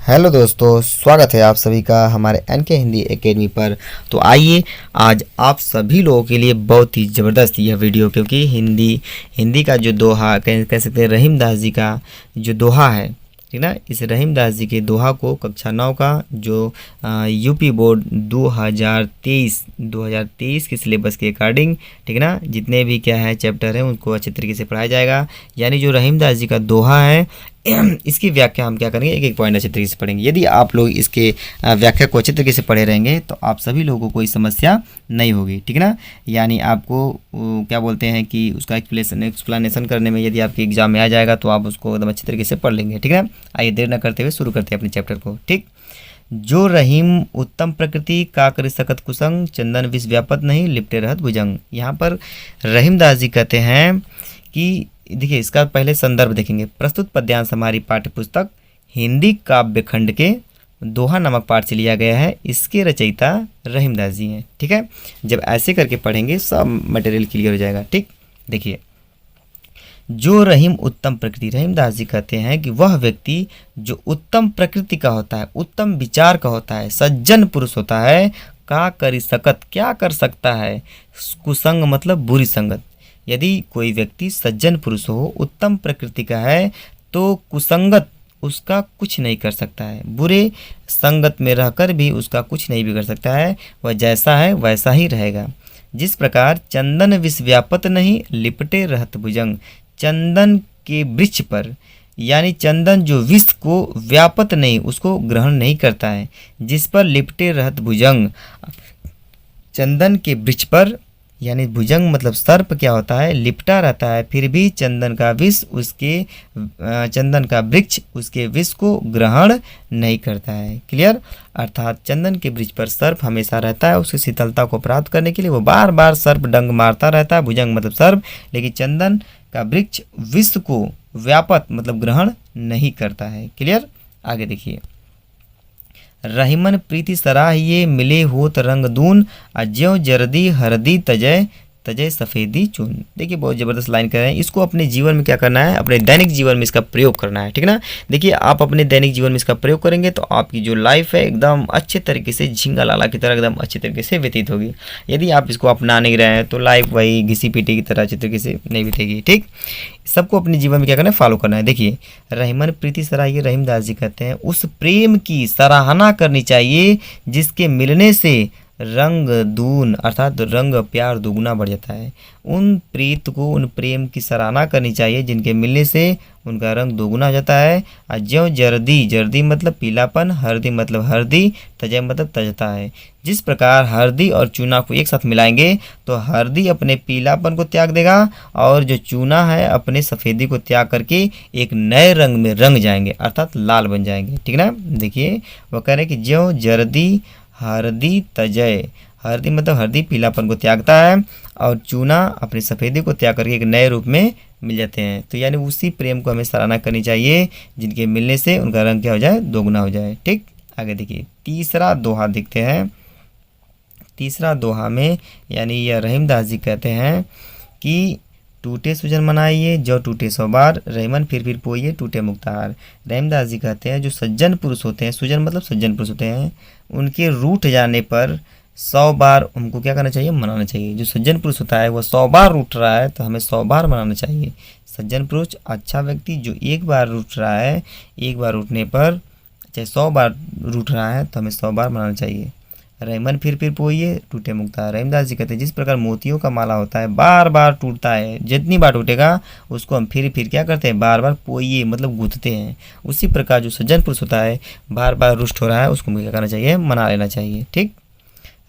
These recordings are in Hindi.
हेलो दोस्तों, स्वागत है आप सभी का हमारे एनके हिंदी एकेडमी पर। तो आइए आज आप सभी लोगों के लिए बहुत ही ज़बरदस्त यह वीडियो, क्योंकि हिंदी का जो दोहा कह सकते हैं, रहीमदास जी का जो दोहा है, ठीक ना। इस रहीमदास जी के दोहा को कक्षा 9 का जो यूपी बोर्ड 2023 के सिलेबस के अकॉर्डिंग, ठीक ना, जितने भी क्या है चैप्टर हैं उनको अच्छे तरीके से पढ़ाया जाएगा। यानी जो रहीमदास जी का दोहा है इसकी व्याख्या हम क्या करेंगे, एक एक पॉइंट अच्छे तरीके से पढ़ेंगे। यदि आप लोग इसके व्याख्या को अच्छे तरीके से पढ़े रहेंगे तो आप सभी लोगों को कोई समस्या नहीं होगी, ठीक ना। यानी आपको क्या बोलते हैं कि उसका एक्सप्लेनेशन करने में यदि आपके एग्जाम में आ जाएगा तो आप उसको एकदम अच्छे तरीके से पढ़ लेंगे, ठीक है। आइए देर न करते हुए शुरू करते हैं अपने चैप्टर को। ठीक, जो रहीम उत्तम प्रकृति का कर सकत कुसंग, चंदन विष व्यापत नहीं लिपटे रहत भुजंग। यहाँ पर रहीमदास जी कहते हैं कि देखिए, इसका पहले संदर्भ देखेंगे। प्रस्तुत पद्यांश हमारी पाठ्य पुस्तक हिंदी काव्य खंड के दोहा नामक पाठ से लिया गया है। इसके रचयिता रहीमदास जी हैं, ठीक है। जब ऐसे करके पढ़ेंगे सब मटेरियल क्लियर हो जाएगा। ठीक, देखिए, जो रहीम उत्तम प्रकृति, रहीमदास जी कहते हैं कि वह व्यक्ति जो उत्तम प्रकृति का होता है, उत्तम विचार का होता है, सज्जन पुरुष होता है, का करी सकत, क्या कर सकता है, कुसंग मतलब बुरी संगत। यदि कोई व्यक्ति सज्जन पुरुष हो, उत्तम प्रकृति का है, तो कुसंगत उसका कुछ नहीं कर सकता है, बुरे संगत में रहकर भी उसका कुछ नहीं बिगड़ सकता है। वह जैसा है वैसा ही रहेगा। जिस प्रकार चंदन विष व्यापत नहीं लिपटे रहत भुजंग, चंदन के वृक्ष पर, यानी चंदन जो विष को व्यापत नहीं, उसको ग्रहण नहीं करता है, जिस पर लिपटे रहत भुजंग, चंदन के वृक्ष पर, यानी भुजंग मतलब सर्प क्या होता है, लिपटा रहता है, फिर भी चंदन का विष चंदन का वृक्ष उसके विष को ग्रहण नहीं करता है। क्लियर। अर्थात चंदन के वृक्ष पर सर्प हमेशा रहता है, उसकी शीतलता को प्राप्त करने के लिए वो बार बार सर्प डंग मारता रहता है, भुजंग मतलब सर्प, लेकिन चंदन का वृक्ष विष को व्यापत मतलब ग्रहण नहीं करता है। क्लियर। आगे देखिए, रहीमन प्रीति सराहिए मिले होत रंग दून, अज्यो जर्दी हरदी तजय तजय सफ़ेदी चून। देखिए, बहुत ज़बरदस्त लाइन कर रहे हैं। इसको अपने जीवन में क्या करना है, अपने दैनिक जीवन में इसका प्रयोग करना है, ठीक ना। देखिए, आप अपने दैनिक जीवन में इसका प्रयोग करेंगे तो आपकी जो लाइफ है एकदम अच्छे तरीके से झींगा लाला की तरह एकदम अच्छे तरीके से व्यतीत होगी। यदि आप इसको अपना नहीं रहे हैं तो लाइफ वही घिसी पीटी की तरह अच्छे तरीके से नहीं बीतेगी। ठीक, सबको अपने जीवन में क्या करना है, फॉलो करना है। देखिए, रहीमन प्रीति सराहिए, रहीमदास जी कहते हैं उस प्रेम की सराहना करनी चाहिए जिसके मिलने से रंग दून अर्थात रंग प्यार दुगुना बढ़ जाता है। उन प्रीत को, उन प्रेम की सराहना करनी चाहिए जिनके मिलने से उनका रंग दोगुना हो जाता है। और ज्यों जर्दी, जर्दी मतलब पीलापन, हरदी मतलब हरदी, तजय मतलब तजता है। जिस प्रकार हरदी और चूना को एक साथ मिलाएंगे तो हरदी अपने पीलापन को त्याग देगा और जो चूना है अपने सफ़ेदी को त्याग करके एक नए रंग में रंग जाएंगे, अर्थात लाल बन जाएंगे, ठीक ना। देखिए, वो कह रहे हैं कि ज्यों जर्दी हरदी तजय, हरदी मतलब हरदी पीलापन को त्यागता है और चूना अपनी सफ़ेदी को त्याग करके एक नए रूप में मिल जाते हैं। तो यानी उसी प्रेम को हमें सराहना करनी चाहिए जिनके मिलने से उनका रंग क्या हो जाए, दोगुना हो जाए। ठीक, आगे देखिए, तीसरा दोहा देखते हैं। तीसरा दोहा में यानी यह रहीमदास जी कहते हैं कि टूटे सुजन मनाइए जो टूटे 100 बार, रहीमन फिर पोइए टूटे मुक्तार। रहीमदास जी कहते हैं जो सज्जन पुरुष होते हैं, सुजन मतलब सज्जन पुरुष होते हैं, उनके रूठ जाने पर 100 बार हमको क्या करना चाहिए, मनाना चाहिए। जो सज्जन पुरुष होता है वो 100 बार रूठ रहा है तो हमें 100 बार मनाना चाहिए। सज्जन पुरुष अच्छा व्यक्ति जो एक बार रूठ रहा है, एक बार रूठने पर चाहे 100 बार रूठ रहा है तो हमें 100 बार मनाना चाहिए। रहीमन फिर पोइए टूटे मुक्ता। रहीमदास जी कहते हैं जिस प्रकार मोतियों का माला होता है, बार बार टूटता है, जितनी बार टूटेगा उसको हम फिर क्या करते हैं, बार बार पोइए मतलब गूंथते हैं। उसी प्रकार जो सज्जन पुरुष होता है बार बार रुष्ट हो रहा है उसको क्या करना चाहिए, मना लेना चाहिए। ठीक,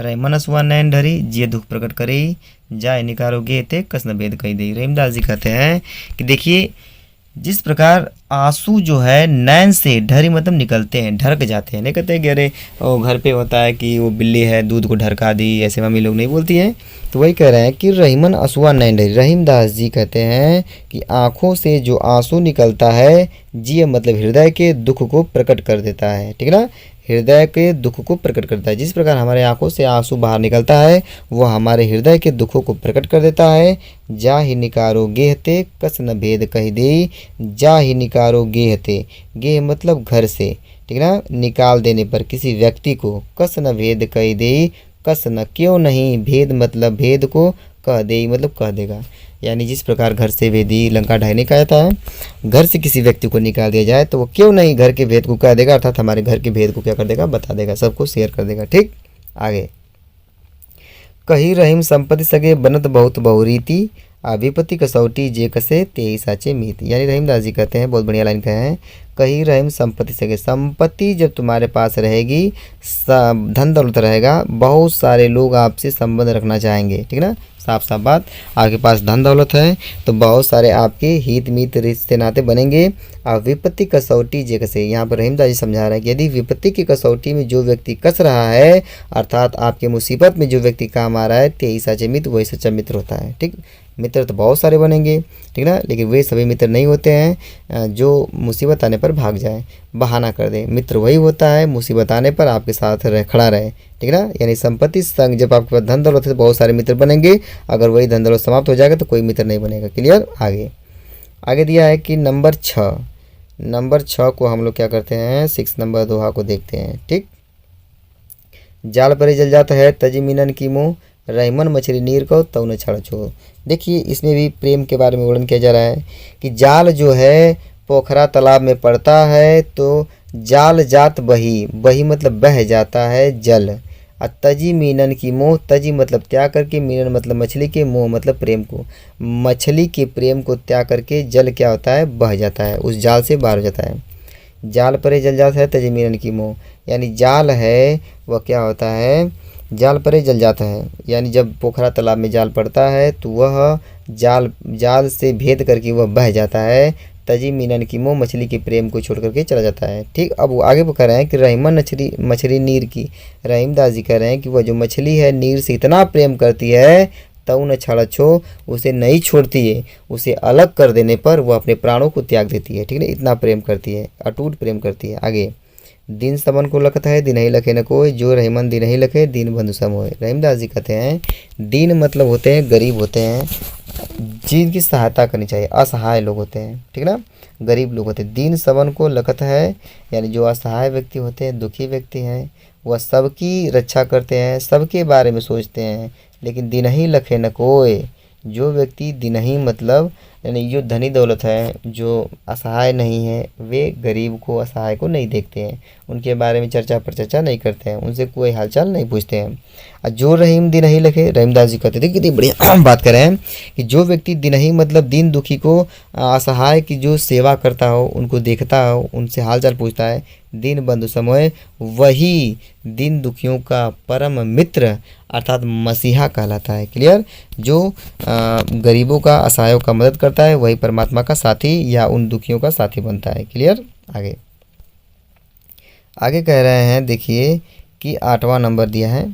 रहीमन असुआ नैन ढरी जिये दुख प्रकट करे, जाए निकारोगे ते कसन भेद कही दे। रहीमदास जी कहते हैं कि देखिए, जिस प्रकार आंसू जो है नैन से ढरी मतलब निकलते हैं, ढरक जाते हैं। नहीं कहते कि अरे वो घर पे होता है कि वो बिल्ली है दूध को ढरका दी, ऐसे मम्मी लोग नहीं बोलती हैं। तो वही कह रहे हैं कि रहीमन असुआ नैन ढरी। रहीमदास जी कहते हैं कि आँखों से जो आंसू निकलता है, जिय मतलब हृदय के दुख को प्रकट कर देता है, ठीक ना। हृदय के दुख को प्रकट करता है। जिस प्रकार हमारे आंखों से आंसू बाहर निकलता है वो हमारे हृदय के दुखों को प्रकट कर देता है। जा ही निकारो गेहते कस न भेद कह दे, जा ही निकारो गेहते, गेह मतलब घर से, ठीक ना, निकाल देने पर किसी व्यक्ति को कस न भेद कह दे, कस न क्यों नहीं, भेद मतलब भेद को, कह दे मतलब कह देगा। यानी जिस प्रकार घर से भेदी लंका ढहने का जाता है, घर से किसी व्यक्ति को निकाल दिया जाए तो वो क्यों नहीं घर के भेद को कह देगा, अर्थात हमारे घर के भेद को क्या कर देगा, बता देगा, सबको शेयर कर देगा। ठीक, आगे। कही रहीम संपत्ति सगे बनत बहुत बहुरीति, विपत्ति कसौटी जे कसे ते साचे मीत। यानी रहीमदास जी कहते हैं, बहुत बढ़िया लाइन कहे हैं, कही रहीम संपत्ति सगे, संपत्ति जब तुम्हारे पास रहेगी, धन दौलत रहेगा, बहुत सारे लोग आपसे संबंध रखना चाहेंगे। ठीक ना, साफ साफ बात, आपके पास धन दौलत है तो बहुत सारे आपके हित मित रिश्ते नाते बनेंगे। और विपत्ति कसौटी जे कसे, यहाँ पर रहीमदास जी समझा रहे हैं कि यदि विपत्ति की कसौटी में जो व्यक्ति कस रहा है, अर्थात आपके मुसीबत में जो व्यक्ति काम आ रहा है, ते ही साचे मित्र, वही सच्चा मित्र होता है। ठीक, मित्र तो बहुत सारे बनेंगे, ठीक ना, लेकिन वे सभी मित्र नहीं होते हैं जो मुसीबत आने पर भाग जाए, बहाना कर दे। मित्र वही होता है मुसीबत आने पर आपके साथ खड़ा रहे। ठीक ना, यानी संपत्ति संग, जब आपके पास धन दौलत है तो बहुत सारे मित्र बनेंगे, अगर वही धन दौलत समाप्त हो जाएगा तो कोई मित्र नहीं बनेगा। क्लियर, आगे। आगे दिया है कि नंबर 6 को हम लोग क्या करते हैं, 6 नंबर दोहा को देखते हैं। ठीक, जाल परे जल जाता है तजी मीनन की मुँह, रहीमन मछली नीर को तव न छड़ छो। देखिए इसमें भी प्रेम के बारे में वर्णन किया जा रहा है कि जाल जो है पोखरा तालाब में पड़ता है तो जाल जात बही, बही मतलब बह जाता है जल, और तजी मीनन की मोह, तजी मतलब त्याग करके, मीनन मतलब मछली के, मोह मतलब प्रेम को, मछली के प्रेम को त्याग करके जल क्या होता है, बह जाता है, उस जाल से बाहर हो जाता है। जाल परे जल जाता है तजी मीनन की मोह, यानी जाल है वह क्या होता है, जाल परे जल जाता है, यानी जब पोखरा तालाब में जाल पड़ता है तो वह जाल से भेद करके वह बह जाता है, तजी मीनन की मोह, मछली के प्रेम को छोड़ करके चला जाता है। ठीक, अब वो आगे वो कह रहे हैं कि रहीमन मछली नीर की, रहीमदास जी कह रहे हैं कि वह जो मछली है नीर से इतना प्रेम करती है, तऊ न छड़ छो, उसे नहीं छोड़ती है, उसे अलग कर देने पर वह अपने प्राणों को त्याग देती है। ठीक है, इतना प्रेम करती है, अटूट प्रेम करती है। आगे, दिन सबन को लखत है दिन ही लखे न कोई, जो रहीमन दिन ही लखे दीन बंधु सम होए। रहीमदास जी कहते हैं दीन मतलब होते हैं गरीब होते हैं, जिनकी सहायता करनी चाहिए, असहाय लोग होते हैं। ठीक ना, गरीब लोग होते हैं। दीन सबन को लखत है, यानी जो असहाय व्यक्ति होते हैं, दुखी व्यक्ति हैं, वह सबकी रक्षा करते हैं, सबके बारे में सोचते हैं, लेकिन दिन ही लखे न कोई, जो व्यक्ति दिन ही मतलब यानी जो धनी दौलत है, जो असहाय नहीं है, वे गरीब को असहाय को नहीं देखते हैं, उनके बारे में चर्चा पर चर्चा नहीं करते हैं, उनसे कोई हालचाल नहीं पूछते हैं। और जो रहीम दिन ही लखे, रहीमदास जी कहते थे कितनी बढ़िया बात कर रहे हैं कि जो व्यक्ति दिन ही मतलब दीन दुखी को, असहाय की जो सेवा करता हो, उनको देखता हो, उनसे हालचाल पूछता है, दीन बंधु समय, वही दीन दुखियों का परम मित्र अर्थात मसीहा कहलाता है। क्लियर, जो गरीबों का, असहायों का मदद करता है वही परमात्मा का साथी या उन दुखियों का साथी बनता है। क्लियर, आगे। आगे कह रहे हैं, देखिए कि 8वां नंबर दिया है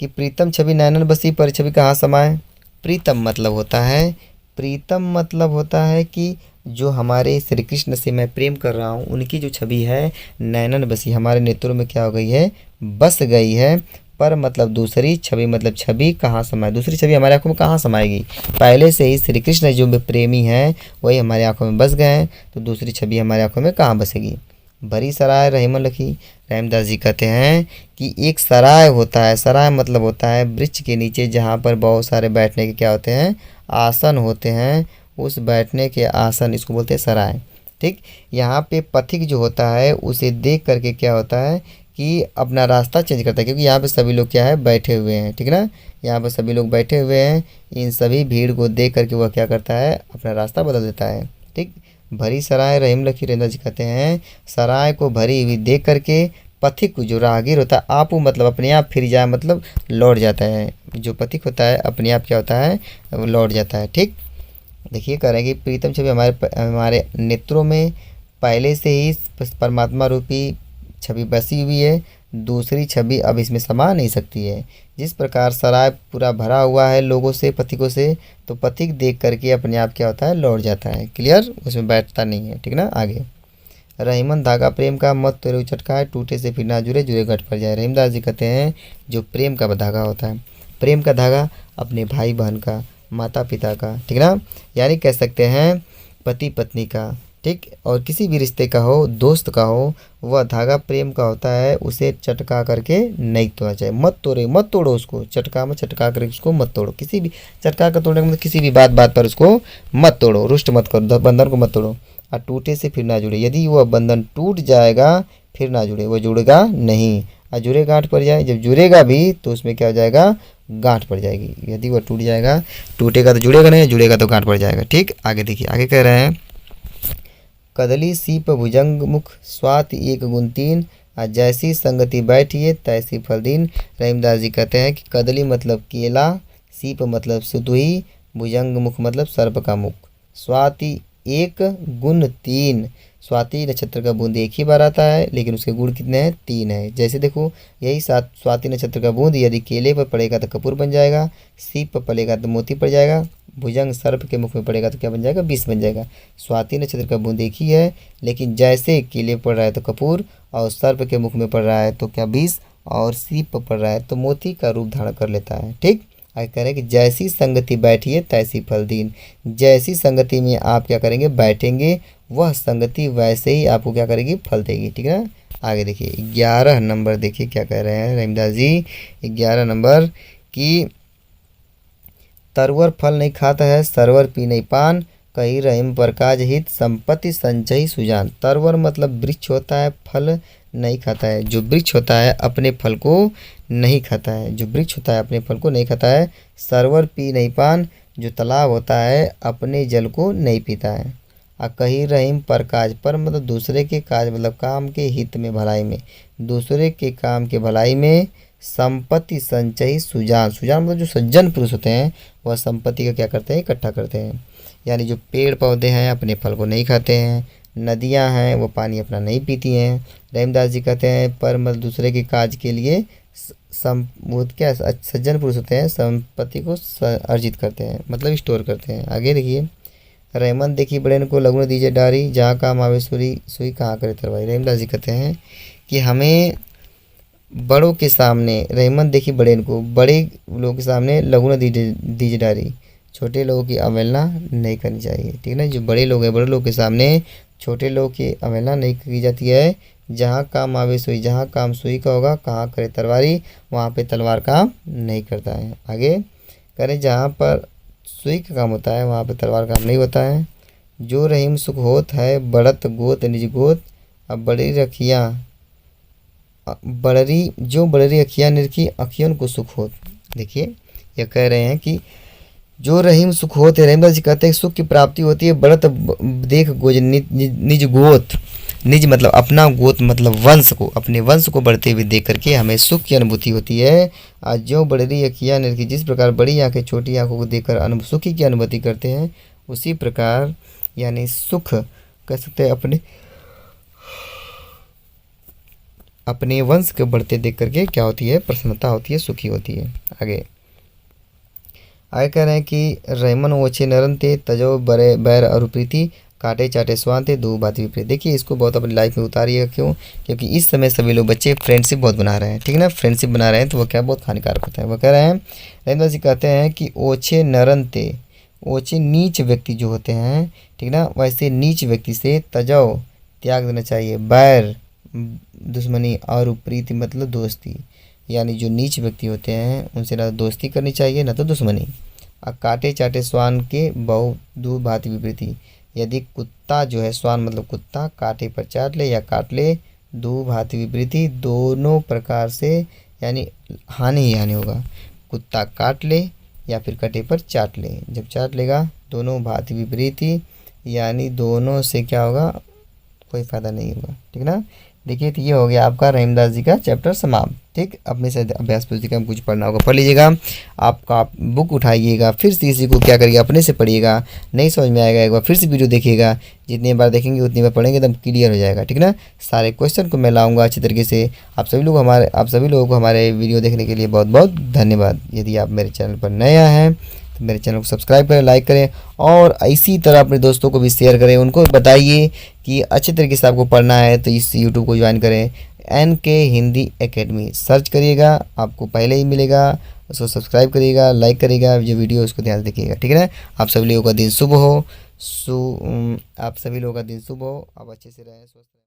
कि प्रीतम छवि नैनन बसी पर छवि कहाँ समाए। प्रीतम मतलब होता है कि जो हमारे श्री कृष्ण से मैं प्रेम कर रहा हूँ, उनकी जो छवि है नैनन बसी, हमारे नेत्रों में क्या हो गई है, बस गई है। पर मतलब दूसरी, छवि मतलब छवि, कहाँ समाए, दूसरी छवि हमारे आंखों में कहाँ समाएगी। पहले से ही श्री कृष्ण जो प्रेमी हैं वही हमारे आंखों में बस गए हैं, तो दूसरी छवि हमारे आंखों में कहाँ बसेगी। भरी सराय रहीमन लखी, रहीमदास जी कहते हैं कि एक सराय होता है, सराय मतलब होता है वृक्ष के नीचे जहाँ पर बहुत सारे बैठने के क्या होते हैं, आसन होते हैं, उस बैठने के आसन, इसको बोलते हैं सराय। ठीक, यहाँ पे पथिक जो होता है उसे देख करके क्या होता है कि अपना रास्ता चेंज करता है, क्योंकि यहाँ पे सभी लोग क्या है, बैठे हुए हैं। ठीक ना, यहाँ पर सभी लोग बैठे हुए हैं, इन सभी भीड़ को देख करके वह क्या करता है, अपना रास्ता बदल देता है। ठीक, भरी सराय रहीम लखी, रहीमदास जी कहते हैं सराय को भरी हुई देख करके पथिक जो राहगीर होता है, आप मतलब अपने आप फिर जाए मतलब लौट जाता है, जो पथिक होता है अपने आप क्या होता है, लौट जाता है। ठीक, देखिए कह रहे हैं कि प्रीतम छवि हमारे नेत्रों में पहले से ही परमात्मा रूपी छवि बसी हुई है, दूसरी छवि अब इसमें समा नहीं सकती है। जिस प्रकार सराय पूरा भरा हुआ है लोगों से, पथिकों से, तो पथिक देख करके अपने आप क्या होता है, लौट जाता है। क्लियर, उसमें बैठता नहीं है। ठीक ना, आगे। रहीमन धागा प्रेम का मत तेरे चटका है, टूटे से फिर ना जुड़े, जुड़े घट पर जाए। रहीमदास जी कहते हैं जो प्रेम का धागा होता है, प्रेम का धागा अपने भाई बहन का, माता पिता का, ठीक ना, यानी कह सकते हैं पति पत्नी का, ठीक। और किसी भी रिश्ते का हो, दोस्त का हो, वह धागा प्रेम का होता है, उसे चटका करके नहीं तोड़ना चाहिए। मत तोड़े, मत तोड़ो उसको, चटका करके उसको मत तोड़ो। किसी भी चटका कर तोड़ने का मतलब किसी भी बात बात पर उसको मत तोड़ो, रुष्ट मत करो, बंधन को मत तोड़ो। और टूटे से फिर ना जुड़े, यदि वह बंधन टूट जाएगा फिर ना जुड़े, वह जुड़ेगा नहीं। और जुड़े गांठ पड़ जाए, जब जुड़ेगा भी तो उसमें क्या हो जाएगा, गांठ पड़ जाएगी। यदि वह टूट जाएगा, टूटेगा तो जुड़ेगा नहीं, जुड़ेगा तो गांठ पड़ जाएगा। ठीक, आगे देखिए, आगे कह रहे हैं कदली सीप भुजंग मुख स्वाति एक गुण तीन, और जैसी संगति बैठिए तैसी फल दीन। रहीमदास जी कहते हैं कि कदली मतलब केला, सीप मतलब सुतुही, भुजंग मुख मतलब सर्प का मुख, स्वाति एक गुण तीन। स्वाति नक्षत्र का बूंद एक ही बार आता है, लेकिन उसके गुण कितने हैं, 3 है। जैसे देखो, यही स्वाति नक्षत्र का बूंद यदि केले पर पड़ेगा तो कपूर बन जाएगा, सीप पर पड़ेगा तो मोती पड़ जाएगा, भुजंग सर्प के मुख में पड़ेगा तो क्या बन जाएगा, विष बन जाएगा। स्वाति नक्षत्र का बूंद एक ही है, लेकिन जैसे केले पड़ रहा है तो कपूर, और सर्प के मुख में पड़ रहा है तो क्या विष, और सीप पर पड़ रहा है तो मोती का रूप धारण कर लेता है। ठीक, आगे कह रहे हैं कि जैसी संगति बैठिए तैसी फल दीन। जैसी संगति में आप क्या करेंगे, बैठेंगे, वह संगति वैसे ही आपको क्या करेगी, फल देगी। ठीक है ना। आगे देखिए 11 नंबर, देखिए क्या कह रहे हैं रहीमदास जी। 11 नंबर कि तरवर फल नहीं खाता है, सरवर पी नहीं पान, कही रहीम प्रकाश हित, संपत्ति संचयी सुजान। तरवर मतलब वृक्ष होता है, फल नहीं खाता है। जो वृक्ष होता है अपने फल को नहीं खाता है, जो वृक्ष होता है अपने फल को नहीं खाता है। सरवर पी नहीं पान, जो तालाब होता है अपने जल को नहीं पीता है। और कही रहीम पर काज, पर मतलब दूसरे के काज मतलब काम के हित में, भलाई में, दूसरे के काम के भलाई में। संपत्ति संचयी सुजान, सुजान मतलब जो सज्जन पुरुष होते हैं वह संपत्ति का क्या करते हैं, इकट्ठा करते हैं। यानी जो पेड़ पौधे हैं अपने फल को नहीं खाते हैं, नदियां हैं वो पानी अपना नहीं पीती हैं। रहीमदास जी कहते हैं पर मतलब दूसरे के काज के लिए वो क्या सज्जन पुरुष होते हैं, संपत्ति को अर्जित करते हैं, मतलब स्टोर करते हैं। आगे देखिए, रहमन देखी बड़े को लगुन दीजिए डारी, जहाँ काम आवे सुई कहाँ करे तरवाई। रहीमदास जी कहते हैं कि हमें बड़ों के सामने, रहमन देखी बड़े को, बड़े लोगों के सामने लगुन दीजिए डारी, छोटे लोगों की अवहेलना नहीं करनी चाहिए। ठीक है ना। जो बड़े लोग हैं, बड़े लोग के सामने छोटे लोग की अवहेलना नहीं की जाती है। जहाँ काम आवे सुई, जहाँ काम सुई का होगा, कहाँ करे तलवारी, वहाँ पे तलवार काम नहीं करता है। आगे करें, जहाँ पर सुई का काम होता है वहाँ पे तलवार काम नहीं होता है। जो रहीम सुख होत है बढ़त गोत निज गोत, अब बड़ी रखियाँ बड़री, जो बड़री अखियाँ निरखी अखियन को सुख होत। देखिए यह कह रहे हैं कि जो रहीम सुख होते, रहीमदास जी कहते हैं सुख की प्राप्ति होती है बढ़त देख गोज निज गोत। निज मतलब अपना, गोत मतलब वंश को, अपने वंश को बढ़ते हुए देख करके हमें सुख की अनुभूति होती है। आज जो बड़ी अखियाँ निरखी, जिस प्रकार बड़ी आंखें छोटी आंखों को देखकर सुखी की अनुभूति करते हैं, उसी प्रकार यानी सुख कह सकते हैं अपने वंश के बढ़ते देख करके क्या होती है, प्रसन्नता होती है, सुखी होती है। आगे कह रहे हैं कि रहमन ओछे नरन थे तजो बरे बैर और प्रीति, काटे चाटे स्वान थे दो बात विपरीत। देखिए इसको बहुत अपनी लाइफ में उतारिएगा। क्यों? क्योंकि इस समय सभी लोग बच्चे फ्रेंडशिप बहुत बना रहे हैं। ठीक है ना। फ्रेंडशिप बना रहे हैं तो वो क्या बहुत हानिकारक होता है। वो कह रहे हैं, रहीमदास जी कहते हैं कि ओछे नरन थे, ओछे नीच व्यक्ति जो होते हैं, ठीक ना, वैसे नीच व्यक्ति से तजो त्याग देना चाहिए, बैर दुश्मनी, और प्रीति मतलब दोस्ती। यानी जो नीच व्यक्ति होते हैं उनसे ना दोस्ती करनी चाहिए ना तो दुश्मनी। और काटे चाटे स्वान के बहु दो भांति विपरीति। यदि कुत्ता जो है, स्वान मतलब कुत्ता, काटे पर चाट ले या काट ले, दो भांति विपरीति, दोनों प्रकार से यानी हानि ही हानि होगा। कुत्ता काट ले या फिर कटे पर चाट ले, जब चाट लेगा दोनों भांति विपरीति, यानी दोनों से क्या होगा, कोई फ़ायदा नहीं होगा। ठीक ना। देखिए तो ये हो गया आपका रहीमदास जी का चैप्टर समाप्त। ठीक, अपने से अभ्यास पुस्तिका में कुछ पढ़ना होगा पढ़ लीजिएगा। आपका बुक उठाइएगा, फिर से इसी को क्या करिएगा, अपने से पढ़िएगा। नहीं समझ में आएगा एक बार फिर से वीडियो देखिएगा, जितनी बार देखेंगे उतनी बार पढ़ेंगे एकदम क्लियर हो जाएगा। ठीक ना। सारे क्वेश्चन को मैं लाऊंगा अच्छी तरीके से। आप सभी लोगों को हमारे वीडियो देखने के लिए बहुत बहुत धन्यवाद। यदि आप मेरे चैनल पर नया हैं तो मेरे चैनल को सब्सक्राइब करें, लाइक करें, और इसी तरह अपने दोस्तों को भी शेयर करें। उनको बताइए कि अच्छे तरीके से आपको पढ़ना है तो इस यूट्यूब को ज्वाइन करें। NK हिंदी एकेडमी सर्च करिएगा, आपको पहले ही मिलेगा। उसको सब्सक्राइब करिएगा, लाइक करिएगा, जो वीडियो उसको ध्यान से देखिएगा। ठीक है ना। आप सभी लोगों का दिन शुभ हो, सो आप सभी लोगों का दिन शुभ हो, आप अच्छे से रहें, स्वस्थ रहें।